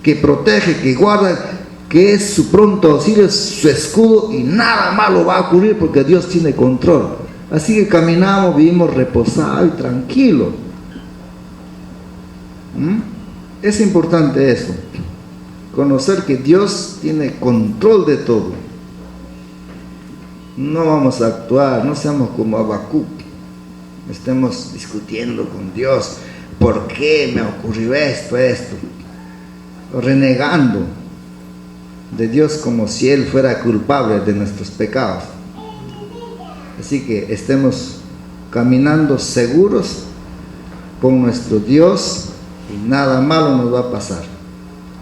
que protege, que guarda, que es su pronto auxilio, su escudo, y nada malo va a ocurrir porque Dios tiene control. Así que caminamos, vivimos reposados y tranquilos. Es importante eso, conocer que Dios tiene control de todo. No vamos a actuar, no seamos como Habacuc, estemos discutiendo con Dios. ¿Por qué me ocurrió esto? O renegando de Dios como si Él fuera culpable de nuestros pecados. Así que estemos caminando seguros con nuestro Dios y nada malo nos va a pasar.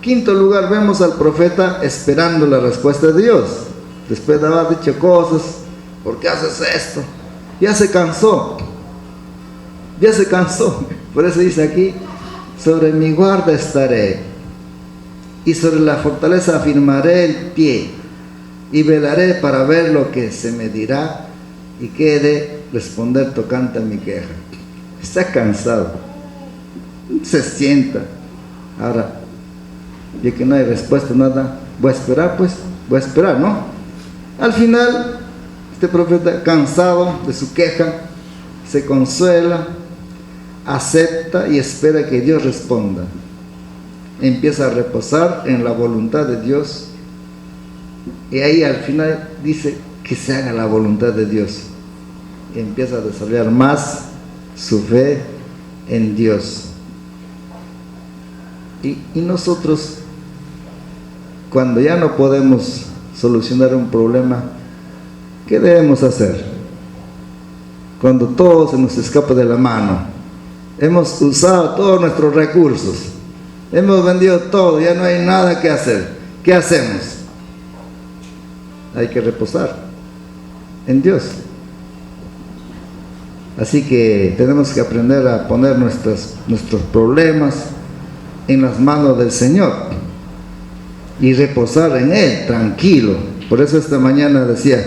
Quinto lugar, vemos al profeta esperando la respuesta de Dios. Después de haber dicho cosas, ¿por qué haces esto? Ya se cansó. Por eso dice aquí, sobre mi guarda estaré, y sobre la fortaleza afirmaré el pie, y velaré para ver lo que se me dirá, y qué he de responder tocante a mi queja. Está cansado, se sienta. Ahora, ya que no hay respuesta, nada, voy a esperar, ¿no? Al final, este profeta, cansado de su queja, se consuela, acepta y espera que Dios responda. Empieza a reposar en la voluntad de Dios, y ahí al final dice que se haga la voluntad de Dios, y empieza a desarrollar más su fe en Dios. Y nosotros, cuando ya no podemos solucionar un problema, ¿qué debemos hacer? Cuando todo se nos escapa de la mano, hemos usado todos nuestros recursos, hemos vendido todo, ya no hay nada que hacer. ¿Qué hacemos? Hay que reposar en Dios. Así que tenemos que aprender a poner nuestros problemas en las manos del Señor y reposar en Él, tranquilo. Por eso esta mañana decía,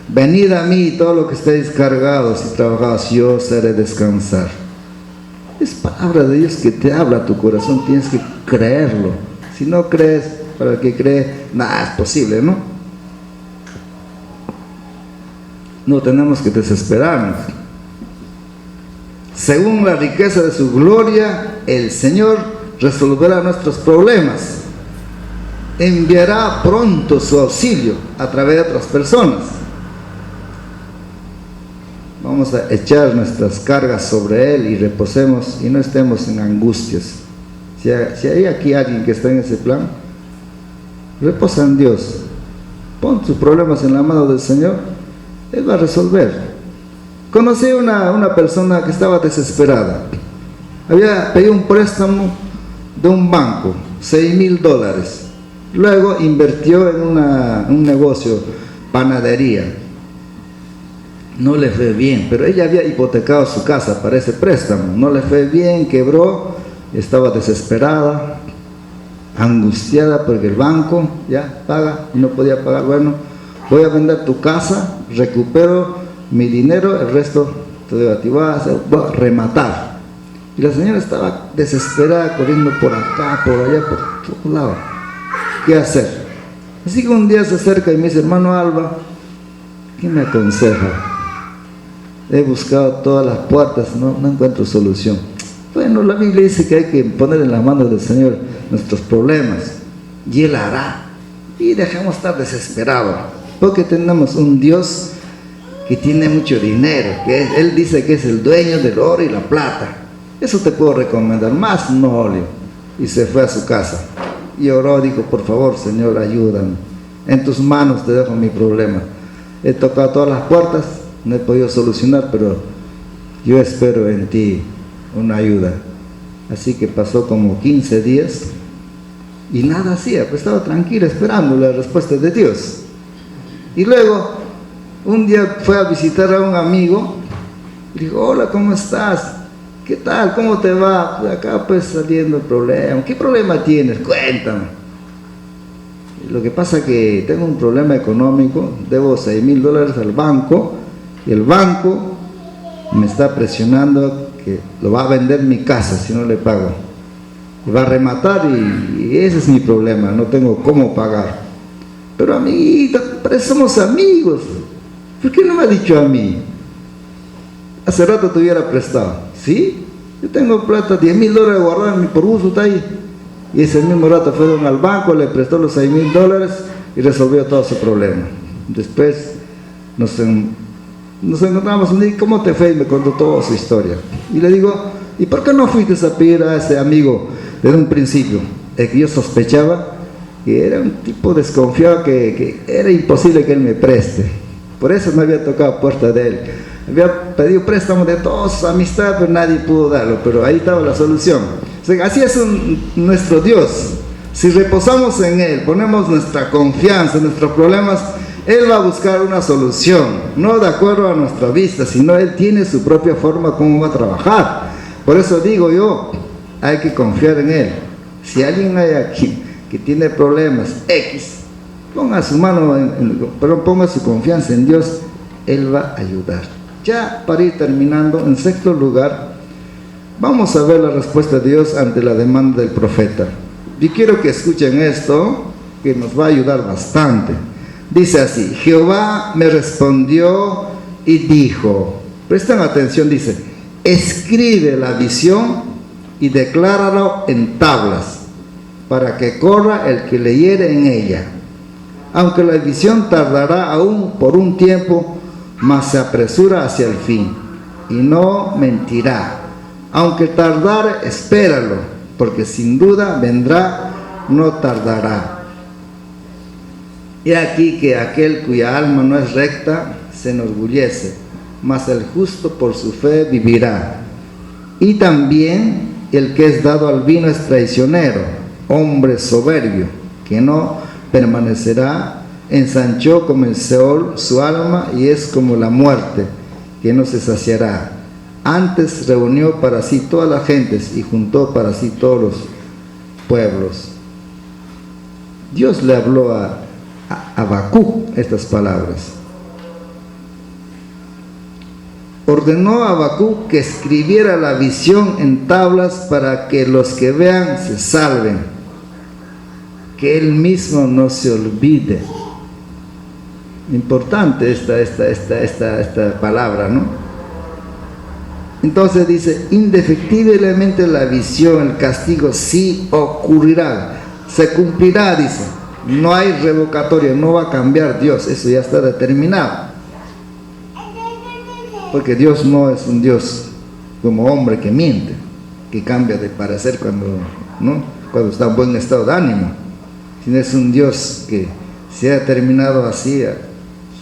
venid a mí todo lo que estéis cargados y trabajados, yo os haré descansar. Es palabra de Dios que te habla a tu corazón, tienes que creerlo. Si no crees, para el que cree, nada es posible, ¿no? No tenemos que desesperarnos. Según la riqueza de su gloria, el Señor resolverá nuestros problemas. Enviará pronto su auxilio a través de otras personas. Vamos a echar nuestras cargas sobre Él y reposemos y no estemos en angustias. Si hay aquí alguien que está en ese plan, reposa en Dios. Pon tus problemas en la mano del Señor, Él va a resolver. Conocí una persona que estaba desesperada. Había pedido un préstamo de un banco, $6,000. Luego invirtió en un negocio, panadería. no le fue bien, pero ella había hipotecado su casa para ese préstamo, no le fue bien, quebró, estaba desesperada, angustiada porque el banco ya paga y no podía pagar. Bueno, voy a vender tu casa, recupero mi dinero, el resto te doy a ti, voy a rematar. Y la señora estaba desesperada, corriendo por acá, por allá, por todos lados. ¿Qué hacer? Así que un día se acerca y me dice: hermano Alba, ¿qué me aconseja? He buscado todas las puertas, no encuentro solución. Bueno, la Biblia dice que hay que poner en las manos del Señor nuestros problemas y Él hará. Y dejemos estar desesperados, porque tenemos un Dios que tiene mucho dinero, Él dice que es el dueño del oro y la plata. Eso te puedo recomendar, más no, Olio. Y se fue a su casa y oró, dijo: por favor, Señor, ayúdame, en tus manos te dejo mi problema. He tocado todas las puertas, no he podido solucionar, pero yo espero en ti una ayuda. Así que pasó como 15 días y nada hacía, pues estaba tranquila esperando la respuesta de Dios. Y luego un día fue a visitar a un amigo y dijo: hola, ¿cómo estás? ¿Qué tal? ¿Cómo te va? Pues acá pues saliendo el problema. ¿Qué problema tienes? Cuéntame. Lo que pasa es que tengo un problema económico, debo $6,000 al banco y el banco me está presionando que lo va a vender mi casa si no le pago. Va a rematar y ese es mi problema, no tengo cómo pagar. Pero amiguita, somos amigos, ¿por qué no me ha dicho a mí? Hace rato te hubiera prestado. ¿Sí? Yo tengo plata, $10,000 guardados por uso, está ahí. Y ese mismo rato fueron al banco, le prestó los $6,000 y resolvió todo su problema. Después nos encontramos un día: ¿cómo te fue? Y me contó toda su historia. Y le digo: ¿y por qué no fuiste a pedir a ese amigo desde un principio? Es que yo sospechaba que era un tipo desconfiado, que era imposible que él me preste. Por eso no había tocado puerta de él. Había pedido préstamo de todas sus amistades, pero nadie pudo darlo. Pero ahí estaba la solución. O sea, así es nuestro Dios. Si reposamos en Él, ponemos nuestra confianza en nuestros problemas, Él va a buscar una solución, no de acuerdo a nuestra vista, sino Él tiene su propia forma como va a trabajar. Por eso digo yo, hay que confiar en Él. Si alguien hay aquí que tiene problemas X, ponga su mano, ponga su confianza en Dios, Él va a ayudar. Ya para ir terminando, en sexto lugar, vamos a ver la respuesta de Dios ante la demanda del profeta. Y quiero que escuchen esto, que nos va a ayudar bastante. Dice así: Jehová me respondió y dijo, presten atención, dice: escribe la visión y decláralo en tablas, para que corra el que leyere en ella. Aunque la visión tardará aún por un tiempo, mas se apresura hacia el fin, y no mentirá. Aunque tardare, espéralo, porque sin duda vendrá, no tardará. Y aquí que aquel cuya alma no es recta se enorgullece, mas el justo por su fe vivirá. Y también el que es dado al vino es traicionero, hombre soberbio, que no permanecerá. Ensanchó como el Seol su alma, y es como la muerte, que no se saciará. Antes reunió para sí todas las gentes y juntó para sí todos los pueblos. Dios le habló a Habacuc estas palabras. Ordenó a Habacuc que escribiera la visión en tablas para que los que vean se salven, que él mismo no se olvide. Importante esta palabra, ¿no? Entonces dice: indefectiblemente la visión, el castigo sí ocurrirá, se cumplirá, dice. No hay revocatoria, no va a cambiar Dios, eso ya está determinado. Porque Dios no es un Dios como hombre que miente, que cambia de parecer cuando está en buen estado de ánimo, sino es un Dios que se ha determinado así,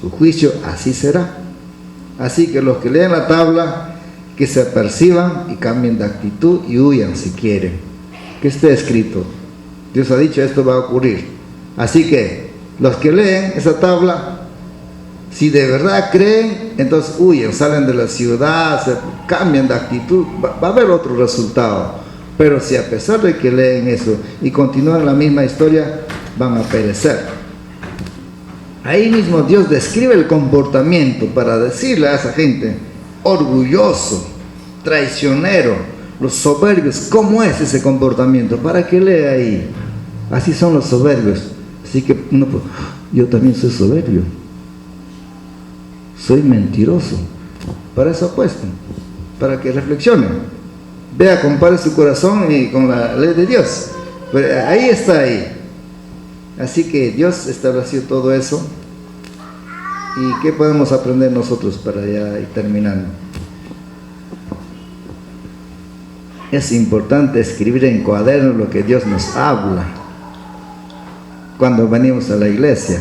su juicio así será. Así que los que lean la tabla, que se aperciban y cambien de actitud y huyan si quieren. Que esté escrito: Dios ha dicho, esto va a ocurrir. Así que los que leen esa tabla Si de verdad creen, entonces huyen, salen de la ciudad, cambian de actitud, va a haber otro resultado. Pero si a pesar de que leen eso y continúan la misma historia, van a perecer. Ahí mismo Dios describe el comportamiento para decirle a esa gente: orgulloso, traicionero, los soberbios, ¿cómo es ese comportamiento? Para que lea ahí. Así son los soberbios. Así que yo también soy soberbio, soy mentiroso. Para eso apuesto, para que reflexionen. Vea, compare su corazón y con la ley de Dios. Pero ahí está ahí. Así que Dios estableció todo eso. ¿Y qué podemos aprender nosotros para ya ir terminando? Es importante escribir en cuaderno lo que Dios nos habla cuando venimos a la iglesia.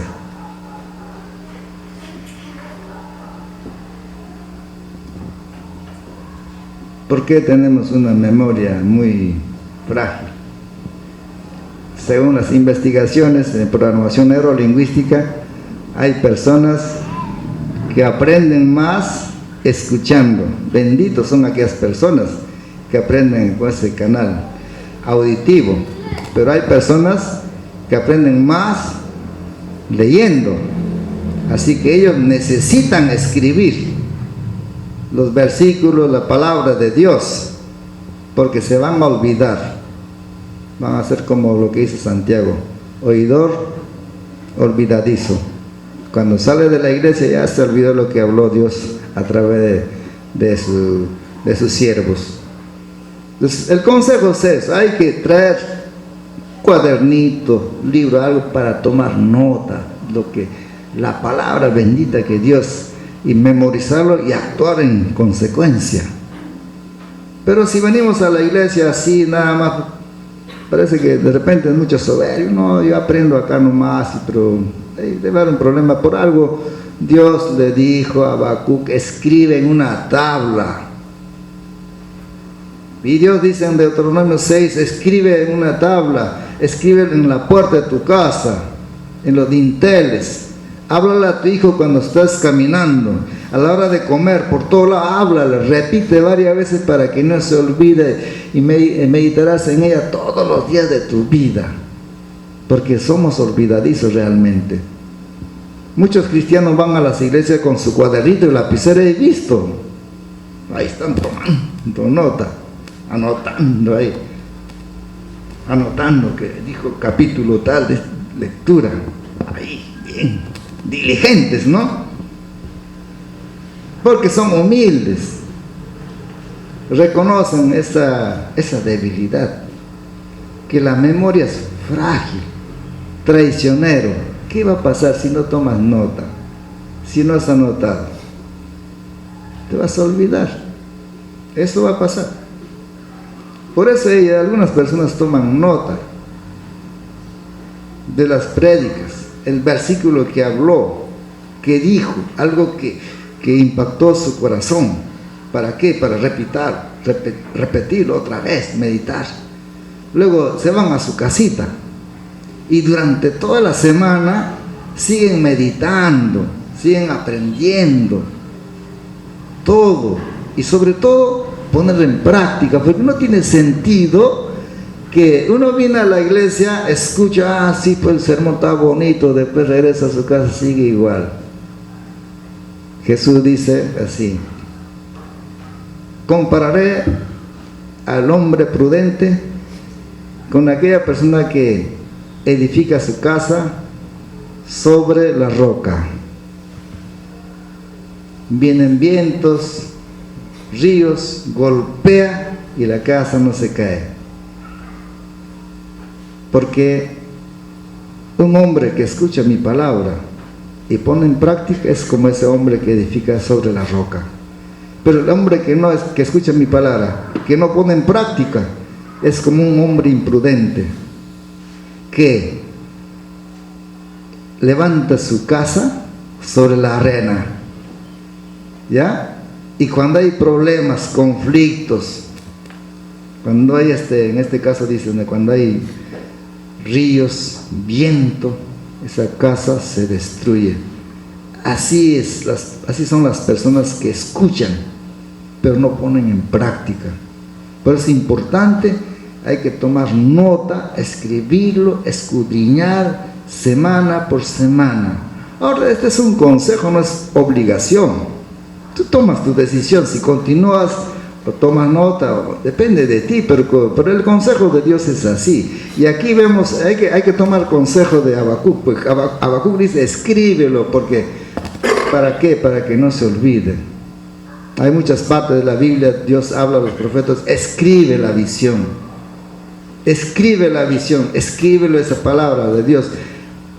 ¿Por qué tenemos una memoria muy frágil? Según las investigaciones en programación neurolingüística, hay personas que aprenden más escuchando. Benditos son aquellas personas que aprenden con ese canal auditivo. Pero hay personas que aprenden más leyendo. Así que ellos necesitan escribir los versículos, la palabra de Dios, porque se van a olvidar. Van a ser como lo que dice Santiago: oidor olvidadizo. Cuando sale de la iglesia ya se olvidó lo que habló Dios a través de sus siervos. Entonces, el consejo es eso: hay que traer cuadernito, libro, algo para tomar nota, la palabra bendita que Dios, y memorizarlo y actuar en consecuencia. Pero si venimos a la iglesia así nada más, parece que de repente es mucho soberbio. No, yo aprendo acá nomás, pero debe haber un problema. Por algo Dios le dijo a Habacuc: escribe en una tabla. Y Dios dice en Deuteronomio 6: escribe en una tabla, escribe en la puerta de tu casa, en los dinteles. Háblale a tu hijo cuando estás caminando, a la hora de comer, por todo lado, háblale, repite varias veces para que no se olvide, y meditarás en ella todos los días de tu vida, porque somos olvidadizos realmente. Muchos cristianos van a las iglesias con su cuadernito y lapicera, he visto, ahí están tomando nota, anotando ahí, anotando que dijo capítulo tal de lectura, ahí, bien. Diligentes, ¿no? Porque son humildes, reconocen esa debilidad, que la memoria es frágil, traicionero. ¿Qué va a pasar si no tomas nota? Si no has anotado, te vas a olvidar. Eso va a pasar. Por eso algunas personas toman nota de las prédicas, el versículo que habló, que dijo, algo que impactó su corazón. ¿Para qué? Para repetirlo otra vez, meditar. Luego se van a su casita y durante toda la semana siguen meditando, siguen aprendiendo todo, y sobre todo ponerlo en práctica, porque no tiene sentido que uno viene a la iglesia, escucha, sí, pues el sermón está bonito, después regresa a su casa, sigue igual. Jesús dice así: compararé al hombre prudente con aquella persona que edifica su casa sobre la roca. Vienen vientos, ríos, golpea y la casa no se cae. Porque un hombre que escucha mi palabra y pone en práctica es como ese hombre que edifica sobre la roca. Pero el hombre que escucha mi palabra, que no pone en práctica, es como un hombre imprudente que levanta su casa sobre la arena, ¿ya? Y cuando hay problemas, conflictos, cuando hay en este caso dicen, cuando hay ríos, viento, esa casa se destruye. así son las personas que escuchan, pero no ponen en práctica. Por eso es importante, hay que tomar nota, escribirlo, escudriñar semana por semana. Ahora, este es un consejo, no es obligación. Tú tomas tu decisión, si continúas o tomas nota, depende de ti, pero el consejo de Dios es así. Y aquí vemos, hay que tomar consejo de Habacuc, pues Habacuc dice, escríbelo, porque ¿para qué? Para que no se olvide. Hay muchas partes de la Biblia, Dios habla a los profetas, escribe la visión, escríbelo esa palabra de Dios.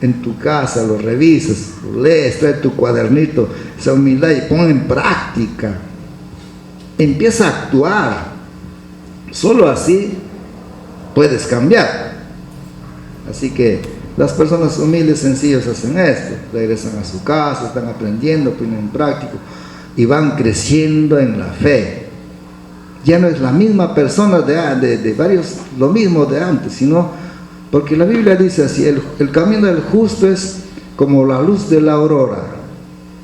En tu casa lo revisas, lo lees, trae tu cuadernito, esa humildad y pon en práctica. Empieza a actuar. Solo así puedes cambiar. Así que las personas humildes, sencillas hacen esto. Regresan a su casa, están aprendiendo, ponen en práctica y van creciendo en la fe. Ya no es la misma persona de varios, lo mismo de antes, sino porque la Biblia dice así, el camino del justo es como la luz de la aurora,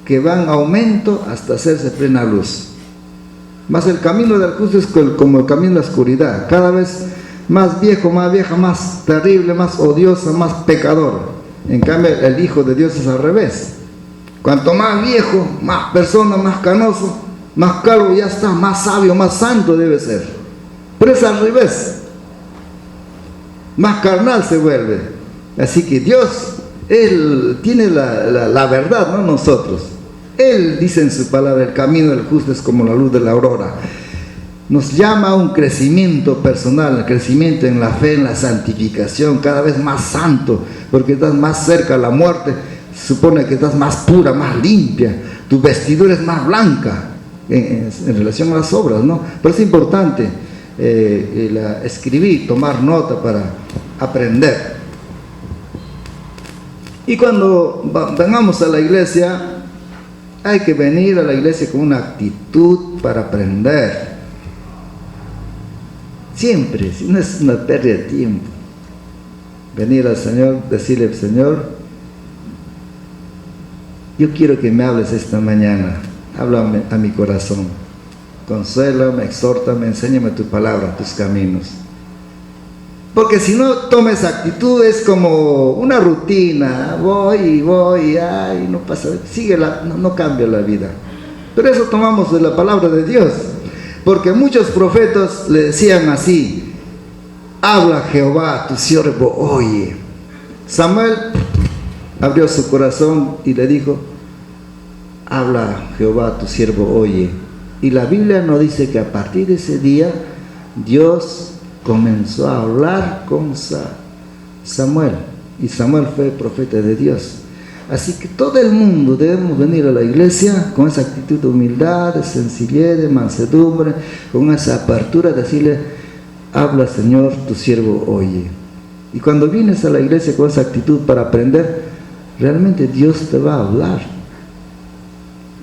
que va en aumento hasta hacerse plena luz. Mas el camino del justo es como el camino de la oscuridad, cada vez más viejo, más vieja, más terrible, más odiosa, más pecador. En cambio, el Hijo de Dios es al revés. Cuanto más viejo, más persona, más canoso, más calvo ya está, más sabio, más santo debe ser. Pero es al revés. Más carnal se vuelve. Así que Dios, Él tiene la verdad, no nosotros. Él dice en su palabra, el camino del justo es como la luz de la aurora. Nos llama a un crecimiento personal, crecimiento en la fe, en la santificación, cada vez más santo, porque estás más cerca a la muerte. Se supone que estás más pura, más limpia, tu vestidura es más blanca en relación a las obras, ¿no? Pero es importante escribir, tomar nota para aprender. Y cuando vengamos a la iglesia, hay que venir a la iglesia con una actitud para aprender. Siempre, si no es una pérdida de tiempo. Venir al Señor, decirle, Señor, yo quiero que me hables esta mañana, háblame a mi corazón, consuélame, exhórtame, enséñame tu palabra, tus caminos. Porque si no toma esa actitud es como una rutina, voy, ay, no pasa, no cambia la vida. Pero eso tomamos de la palabra de Dios, porque muchos profetas le decían así, habla Jehová, tu siervo oye. Samuel abrió su corazón y le dijo, habla Jehová, tu siervo oye. Y la Biblia nos dice que a partir de ese día Dios comenzó a hablar con Samuel, y Samuel fue profeta de Dios. Así que todo el mundo debemos venir a la iglesia con esa actitud de humildad, de sencillez, de mansedumbre, con esa apertura, decirle, habla Señor, tu siervo oye. Y cuando vienes a la iglesia con esa actitud para aprender, realmente Dios te va a hablar.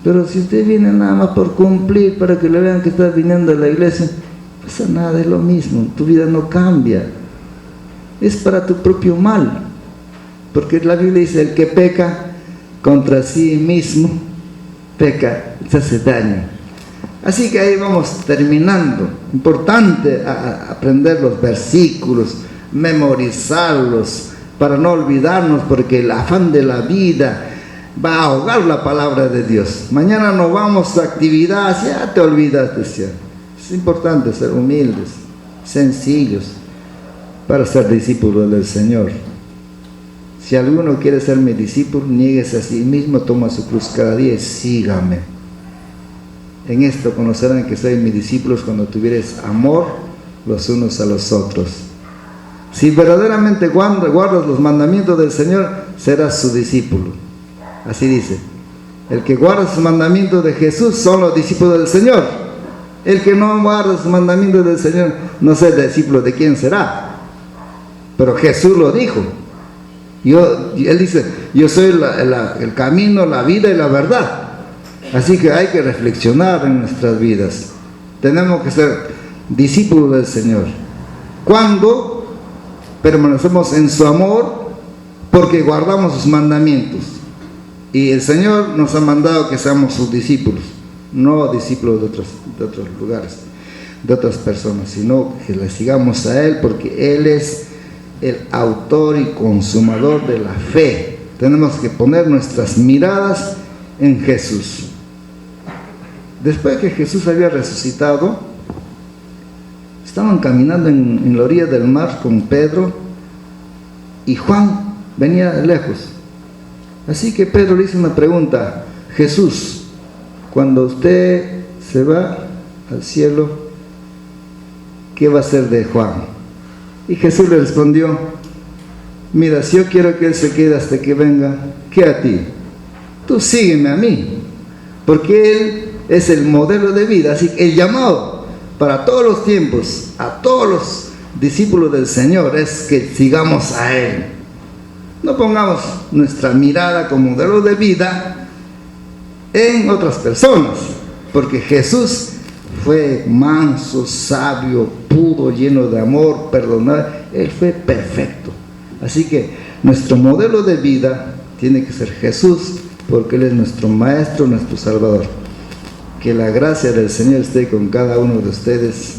Pero si usted viene nada más por cumplir, para que le vean que estás viniendo a la iglesia, pasa nada, es lo mismo, tu vida no cambia, es para tu propio mal, porque la Biblia dice, el que peca contra sí mismo, peca, se hace daño. Así que ahí vamos terminando. Importante aprender los versículos, memorizarlos, para no olvidarnos, porque el afán de la vida va a ahogar la palabra de Dios. Mañana nos vamos a actividades, ya te olvidaste, ¿cierto? Es importante ser humildes, sencillos, para ser discípulos del Señor. Si alguno quiere ser mi discípulo, niéguese a sí mismo, toma su cruz cada día y sígame. En esto conocerán que sois mis discípulos cuando tuviereis amor los unos a los otros. Si verdaderamente guardas los mandamientos del Señor, serás su discípulo. Así dice, el que guarda los mandamientos de Jesús son los discípulos del Señor. El que no guarda los mandamientos del Señor, no sé discípulo de quién será. Pero Jesús lo dijo. Él dice, yo soy el camino, la vida y la verdad. Así que hay que reflexionar en nuestras vidas. Tenemos que ser discípulos del Señor. Cuando permanecemos en su amor, porque guardamos sus mandamientos. Y el Señor nos ha mandado que seamos sus discípulos, no discípulos de otros lugares, de otras personas, sino que le sigamos a Él, porque Él es el autor y consumador de la fe. Tenemos que poner nuestras miradas en Jesús. Después que Jesús había resucitado, estaban caminando en la orilla del mar con Pedro, y Juan venía lejos. Así que Pedro le hizo una pregunta: Jesús, cuando usted se va al cielo, ¿qué va a hacer de Juan? Y Jesús le respondió: mira, si yo quiero que él se quede hasta que venga, ¿qué a ti? Tú sígueme a mí, porque él es el modelo de vida. Así que el llamado para todos los tiempos, a todos los discípulos del Señor, es que sigamos a Él. No pongamos nuestra mirada como modelo de vida en otras personas, porque Jesús fue manso, sabio, puro, lleno de amor, perdonador. Él fue perfecto. Así que nuestro modelo de vida tiene que ser Jesús, porque Él es nuestro Maestro, nuestro Salvador. Que la gracia del Señor esté con cada uno de ustedes.